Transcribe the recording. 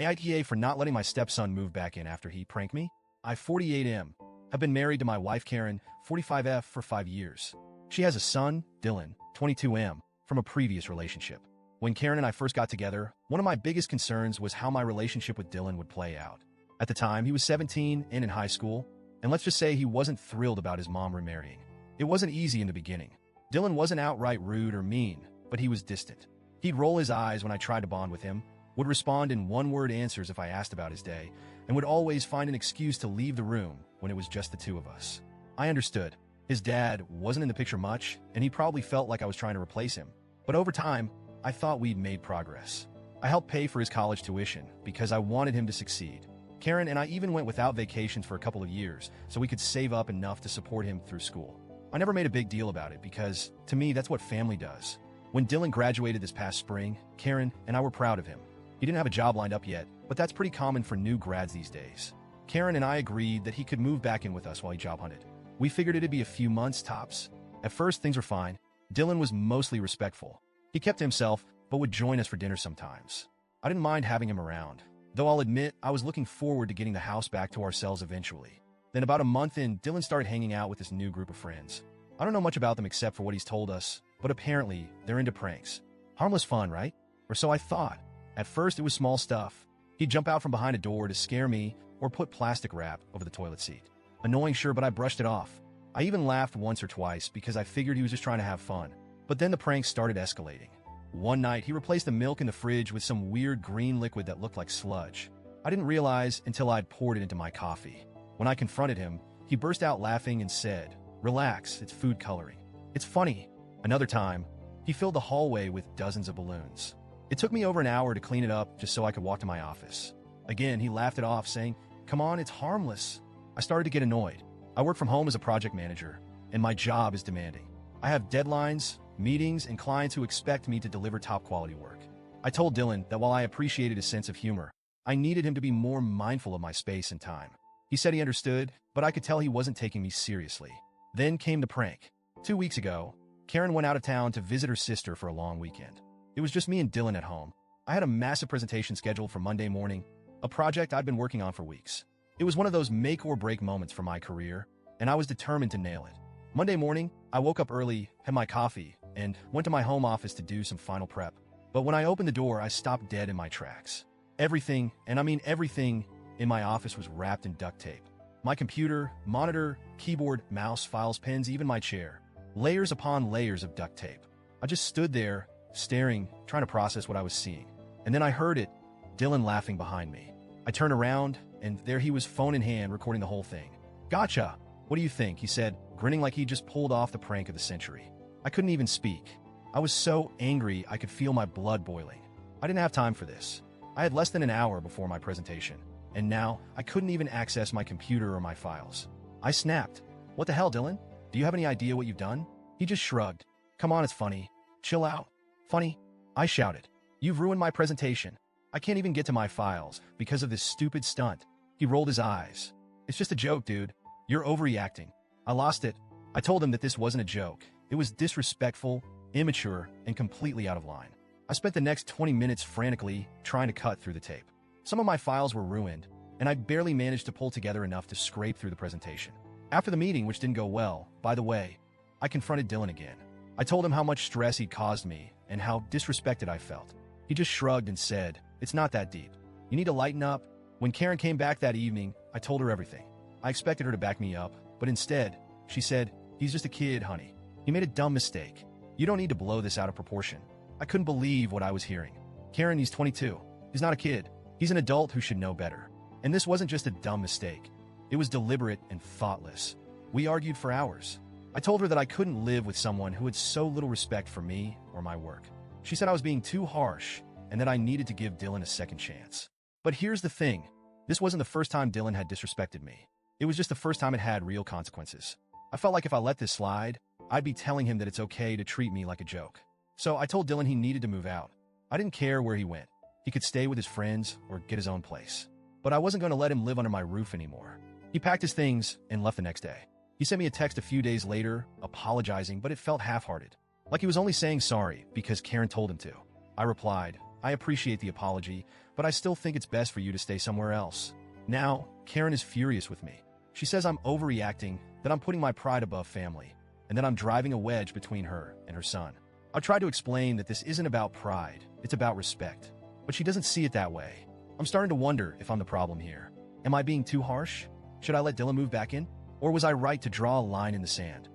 AITA for not letting my stepson move back in after he pranked me. I, 48M, have been married to my wife Karen, 45F, for 5 years. She has a son, Dylan, 22M, from a previous relationship. When Karen and I first got together, one of my biggest concerns was how my relationship with Dylan would play out. At the time, he was 17 and in high school, and let's just say he wasn't thrilled about his mom remarrying. It wasn't easy in the beginning. Dylan wasn't outright rude or mean, but he was distant. He'd roll his eyes when I tried to bond with him, would respond in one-word answers if I asked about his day, and would always find an excuse to leave the room when it was just the two of us. I understood. His dad wasn't in the picture much, and he probably felt like I was trying to replace him. But over time, I thought we'd made progress. I helped pay for his college tuition because I wanted him to succeed. Karen and I even went without vacations for a couple of years so we could save up enough to support him through school. I never made a big deal about it because, to me, that's what family does. When Dylan graduated this past spring, Karen and I were proud of him. He didn't have a job lined up yet, but that's pretty common for new grads these days. Karen and I agreed that he could move back in with us while he job hunted. We figured it'd be a few months tops. At first, things were fine. Dylan was mostly respectful. He kept to himself, but would join us for dinner sometimes. I didn't mind having him around, though I'll admit I was looking forward to getting the house back to ourselves eventually. Then about a month in, Dylan started hanging out with this new group of friends. I don't know much about them except for what he's told us, but apparently they're into pranks. Harmless fun, right? Or so I thought. At first, it was small stuff. He'd jump out from behind a door to scare me or put plastic wrap over the toilet seat. Annoying, sure, but I brushed it off. I even laughed once or twice because I figured he was just trying to have fun. But then the pranks started escalating. One night, he replaced the milk in the fridge with some weird green liquid that looked like sludge. I didn't realize until I'd poured it into my coffee. When I confronted him, he burst out laughing and said, "Relax, it's food coloring. It's funny." Another time, he filled the hallway with dozens of balloons. It took me over an hour to clean it up just so I could walk to my office. Again, he laughed it off, saying, "Come on, it's harmless." I started to get annoyed. I work from home as a project manager, and my job is demanding. I have deadlines, meetings, and clients who expect me to deliver top-quality work. I told Dylan that while I appreciated his sense of humor, I needed him to be more mindful of my space and time. He said he understood, but I could tell he wasn't taking me seriously. Then came the prank. 2 weeks ago, Karen went out of town to visit her sister for a long weekend. It was just me and Dylan at home. I had a massive presentation scheduled for Monday morning, a project I'd been working on for weeks. It was one of those make-or-break moments for my career, and I was determined to nail it. Monday morning, I woke up early, had my coffee, and went to my home office to do some final prep. But when I opened the door, I stopped dead in my tracks. Everything, and I mean everything, in my office was wrapped in duct tape. My computer, monitor, keyboard, mouse, files, pens, even my chair. Layers upon layers of duct tape. I just stood there, staring, trying to process what I was seeing. And then I heard it, Dylan laughing behind me. I turned around, and there he was, phone in hand, recording the whole thing. "Gotcha! What do you think?" he said, grinning like he just pulled off the prank of the century. I couldn't even speak. I was so angry I could feel my blood boiling. I didn't have time for this. I had less than an hour before my presentation, and now I couldn't even access my computer or my files. I snapped. "What the hell, Dylan? Do you have any idea what you've done?" He just shrugged. "Come on, it's funny. Chill out." "Funny?" I shouted. "You've ruined my presentation. I can't even get to my files because of this stupid stunt." He rolled his eyes. "It's just a joke, dude. You're overreacting." I lost it. I told him that this wasn't a joke. It was disrespectful, immature, and completely out of line. I spent the next 20 minutes frantically trying to cut through the tape. Some of my files were ruined, and I barely managed to pull together enough to scrape through the presentation. After the meeting, which didn't go well, by the way, I confronted Dylan again. I told him how much stress he'd caused me and how disrespected I felt. He just shrugged and said, "It's not that deep. You need to lighten up." When Karen came back that evening, I told her everything. I expected her to back me up, but instead, she said, "He's just a kid, honey. He made a dumb mistake. You don't need to blow this out of proportion." I couldn't believe what I was hearing. Karen, he's 22. He's not a kid. He's an adult who should know better. And this wasn't just a dumb mistake. It was deliberate and thoughtless. We argued for hours. I told her that I couldn't live with someone who had so little respect for me or my work. She said I was being too harsh and that I needed to give Dylan a second chance. But here's the thing. This wasn't the first time Dylan had disrespected me. It was just the first time it had real consequences. I felt like if I let this slide, I'd be telling him that it's okay to treat me like a joke. So I told Dylan he needed to move out. I didn't care where he went. He could stay with his friends or get his own place. But I wasn't going to let him live under my roof anymore. He packed his things and left the next day. He sent me a text a few days later, apologizing, but it felt half-hearted. Like he was only saying sorry because Karen told him to. I replied, I appreciate the apology, but I still think it's best for you to stay somewhere else. Now, Karen is furious with me. She says I'm overreacting, that I'm putting my pride above family, and that I'm driving a wedge between her and her son. I try to explain that this isn't about pride, it's about respect. But she doesn't see it that way. I'm starting to wonder if I'm the problem here. Am I being too harsh? Should I let Dylan move back in? Or was I right to draw a line in the sand?